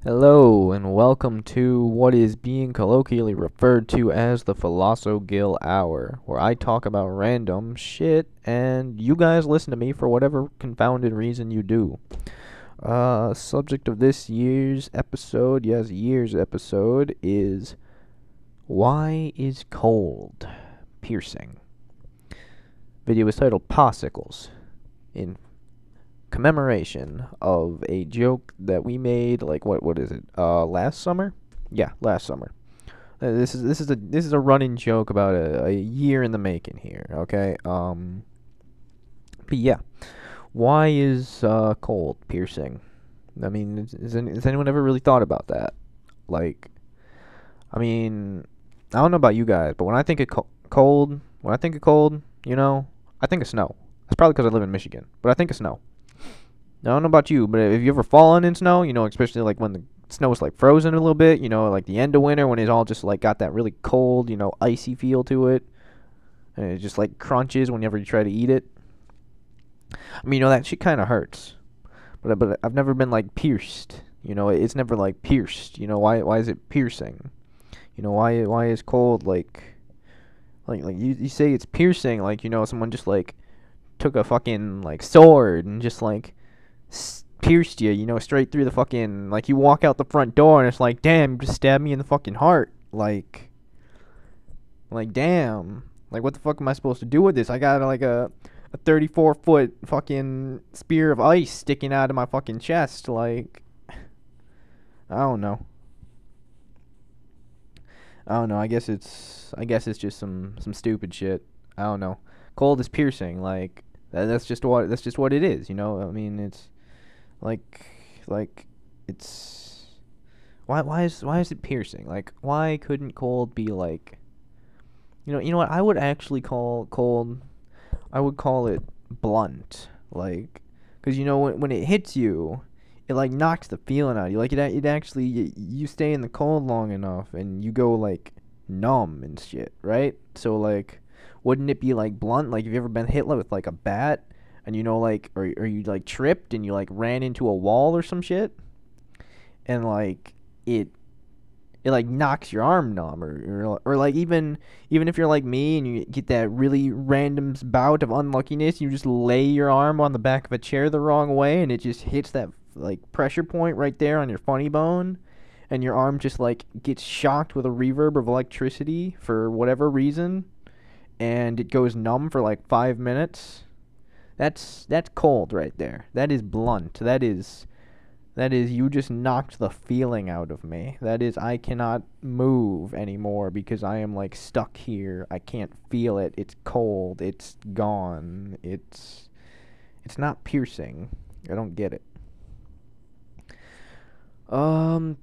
Hello, and welcome to what is being colloquially referred to as the PhilosoGil Hour, where I talk about random shit, and you guys listen to me for whatever confounded reason you do. Subject of this year's episode, yes, year's episode, is why is cold piercing? Video is titled Popsicles, in commemoration of a joke that we made, like what is it? Last summer? Yeah, last summer. This is a running joke about a year in the making here. Okay. But yeah, why is cold piercing? I mean, has anyone ever really thought about that? Like, I mean, I don't know about you guys, but when I think of cold, I think of snow. That's probably because I live in Michigan, but I think of snow. I don't know about you, but have you ever fallen in snow? Especially like when the snow is like frozen a little bit, like the end of winter when it's all just like got that really cold, icy feel to it. And it just like crunches whenever you try to eat it. I mean, that shit kind of hurts. But I've never been like pierced. It's never like pierced. Why is it piercing? Why is cold like you say it's piercing, like, someone just like took a fucking like sword and just like pierced you, straight through the fucking, like, you walk out the front door and it's like, damn, you just stabbed me in the fucking heart. Like damn. Like, what the fuck am I supposed to do with this? I got like a 34-foot fucking spear of ice sticking out of my fucking chest. Like, I don't know. I guess it's just some stupid shit. I don't know. Cold is piercing. Like, that's just what it is. I mean, it's like it's why is it piercing? Like, why couldn't cold be like, you know what, I would actually call cold, I would call it blunt. Like, because when it hits you, it like knocks the feeling out of you. Like, it actually, you stay in the cold long enough and you go like numb and shit, right? So like, wouldn't it be like blunt? Like, have you ever been hit with like a bat and like, or you like tripped and you like ran into a wall or some shit, and like it like knocks your arm numb, or like, even if you're like me and you get that really random bout of unluckiness, you just lay your arm on the back of a chair the wrong way and it just hits that like pressure point right there on your funny bone, and your arm just like gets shocked with a reverb of electricity for whatever reason, and it goes numb for like 5 minutes. That's cold right there. That is blunt. That is you just knocked the feeling out of me. That is, I cannot move anymore because I am like stuck here. I can't feel it. It's cold. It's gone. It's not piercing. I don't get it. I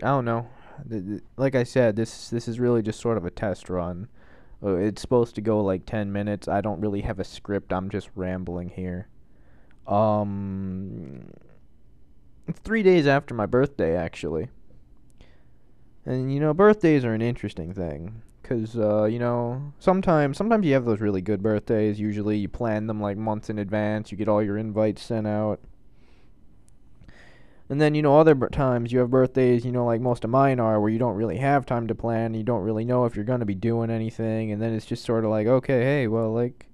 don't know. Like I said, this is really just sort of a test run. It's supposed to go like 10 minutes. I don't really have a script. I'm just rambling here. It's 3 days after my birthday, actually. And, birthdays are an interesting thing. Because, sometimes you have those really good birthdays. Usually you plan them like months in advance. You get all your invites sent out. And then, other times you have birthdays, like most of mine are, where you don't really have time to plan. And you don't really know if you're going to be doing anything. And then it's just sort of like, okay, hey, well, like,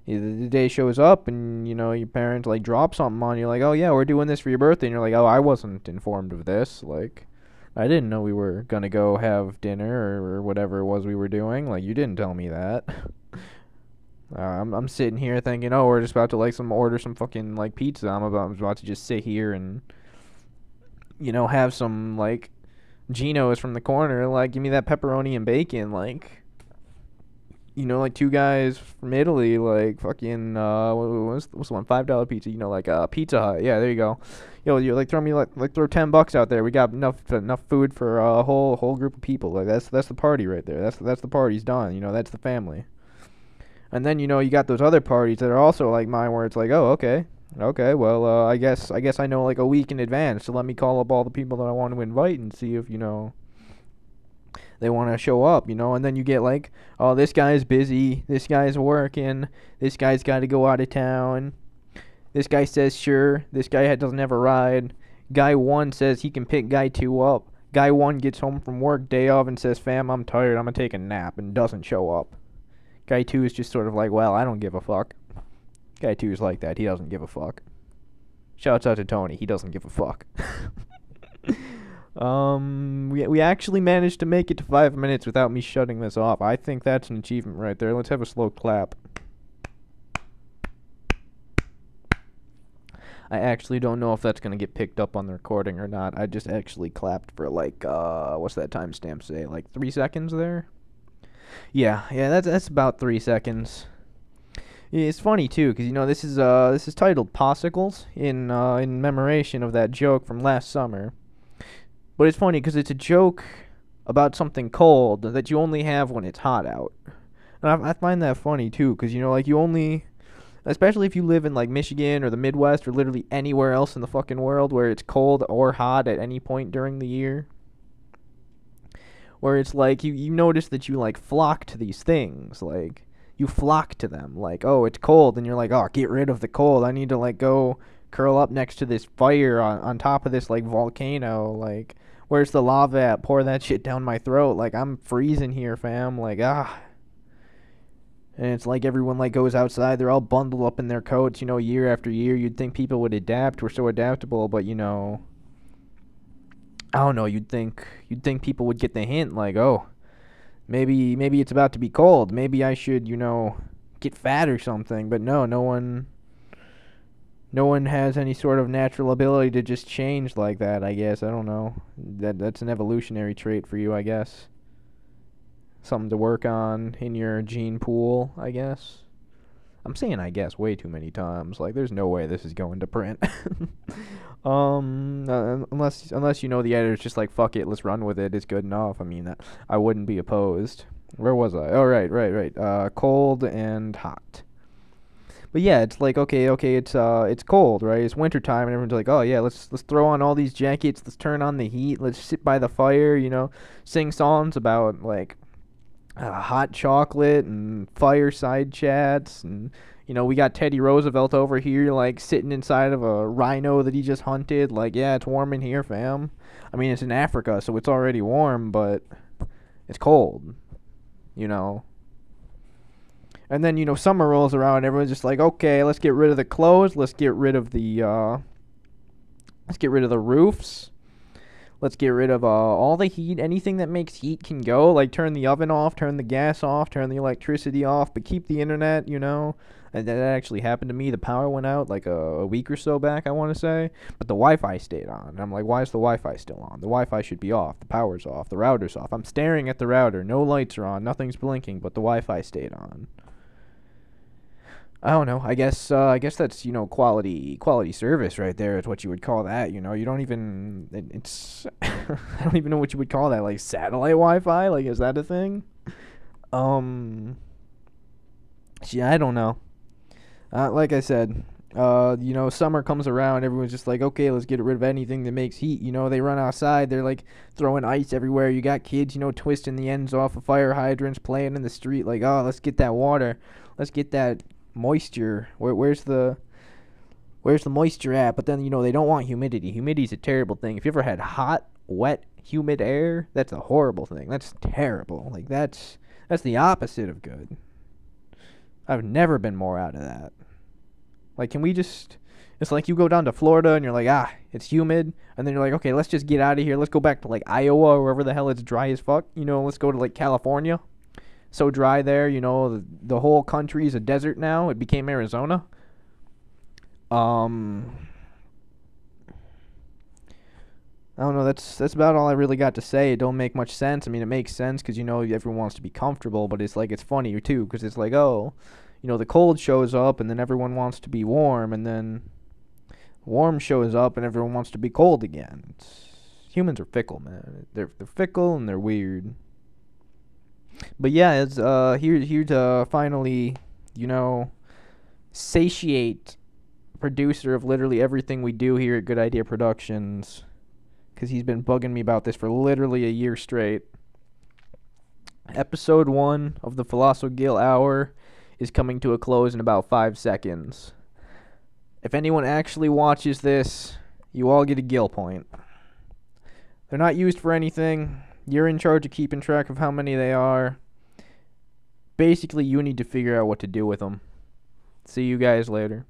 the day shows up and, your parents, like, drop something on you. Like, oh, yeah, we're doing this for your birthday. And you're like, oh, I wasn't informed of this. Like, I didn't know we were going to go have dinner or whatever it was we were doing. Like, you didn't tell me that. I'm sitting here thinking, oh, we're just about to, like, order some fucking, like, pizza. I'm about to just sit here and, have some, like, Geno's from the corner. Like, give me that pepperoni and bacon. Like, like two guys from Italy, like fucking, what's the one, $5 pizza, like Pizza Hut. Yeah, there you go. You like throw $10 out there. We got enough food for a whole group of people. Like, that's the party right there. That's the party's done. That's the family. And then you got those other parties that are also like mine, where it's like, oh, okay, well, I guess I know like a week in advance, so let me call up all the people that I want to invite and see if they want to show up, and then you get like, oh, this guy's busy, this guy's working, this guy's got to go out of town, this guy says sure, this guy doesn't have a ride, Guy 1 says he can pick Guy 2 up. Guy 1 gets home from work, day of, and says, fam, I'm tired, I'm gonna take a nap, and doesn't show up. Guy 2 is just sort of like, well, I don't give a fuck. Guy 2 is like that, he doesn't give a fuck. Shouts out to Tony, he doesn't give a fuck. We actually managed to make it to 5 minutes without me shutting this off. I think that's an achievement right there. Let's have a slow clap. I actually don't know if that's going to get picked up on the recording or not. I just actually clapped for like, what's that timestamp say? Like 3 seconds there? Yeah, that's about 3 seconds. Yeah, it's funny too, because you know this is titled "Popsicles" in commemoration of that joke from last summer. But it's funny because it's a joke about something cold that you only have when it's hot out. And I find that funny too, because you know, like you only, especially if you live in like Michigan or the Midwest or literally anywhere else in the fucking world where it's cold or hot at any point during the year, where it's like you notice that you like flock to these things, like you flock to them, like, oh, it's cold, and you're like, oh, get rid of the cold, I need to like go curl up next to this fire on top of this like volcano, like where's the lava at, pour that shit down my throat, like I'm freezing here, fam, like and it's like everyone like goes outside, they're all bundled up in their coats, you know, year after year. You'd think people would adapt, we're so adaptable, but you know, I don't know, you'd think people would get the hint, like, oh, maybe it's about to be cold, maybe I should, you know, get fat or something. But no one has any sort of natural ability to just change like that, I guess. I don't know. That's an evolutionary trait for you, I guess. Something to work on in your gene pool, I guess. I'm saying I guess way too many times. Like, there's no way this is going to print. Unless you know the editor's just like, fuck it, let's run with it, it's good enough. I mean, I wouldn't be opposed. Where was I? Oh, right. Cold and hot. But yeah, it's like, okay, it's cold, right? It's wintertime, and everyone's like, oh yeah, let's throw on all these jackets, let's turn on the heat, let's sit by the fire, you know, sing songs about like hot chocolate and fireside chats, and you know, we got Teddy Roosevelt over here like sitting inside of a rhino that he just hunted, like, yeah, it's warm in here, fam. I mean, it's in Africa, so it's already warm, but it's cold, you know. And then, you know, summer rolls around, everyone's just like, okay, let's get rid of the clothes, let's get rid of the roofs, let's get rid of all the heat, anything that makes heat can go, like turn the oven off, turn the gas off, turn the electricity off, but keep the internet, you know. And that actually happened to me. The power went out like a week or so back, I want to say, but the Wi-Fi stayed on. And I'm like, why is the Wi-Fi still on? The Wi-Fi should be off, the power's off, the router's off. I'm staring at the router, no lights are on, nothing's blinking, but the Wi-Fi stayed on. I don't know. I guess that's, you know, quality service right there is what you would call that. You know, you don't even it's I don't even know what you would call that. Like satellite Wi-Fi? Like, is that a thing? Yeah, I don't know. Like I said, you know, summer comes around, everyone's just like, okay, let's get rid of anything that makes heat. You know, they run outside, they're like throwing ice everywhere. You got kids, you know, twisting the ends off of fire hydrants, playing in the street, like, oh, let's get that water, let's get that moisture. Where's the moisture at? But then, you know, they don't want humidity. Humidity's a terrible thing. If you ever had hot, wet, humid air, that's a horrible thing. That's terrible. Like, that's the opposite of good. I've never been more out of that. Like, can we just, it's like you go down to Florida and you're like, it's humid, and then you're like, okay, let's just get out of here, let's go back to like Iowa or wherever the hell it's dry as fuck, you know, let's go to like California. So dry there, you know, the whole country is a desert now. It became Arizona. I don't know, that's about all I really got to say. It don't make much sense. I mean, it makes sense because, you know, everyone wants to be comfortable, but it's like, it's funny too, because it's like, oh, you know, the cold shows up and then everyone wants to be warm, and then warm shows up and everyone wants to be cold again. Humans are fickle, man. They're fickle and they're weird. But yeah, it's here to finally, you know, satiate producer of literally everything we do here at Good Idea Productions, because he's been bugging me about this for literally a year straight. Episode 1 of the PhilosoGil Hour is coming to a close in about 5 seconds. If anyone actually watches this, You all get a Gil point. They're not used for anything. You're in charge of keeping track of how many they are. Basically, you need to figure out what to do with them. See you guys later.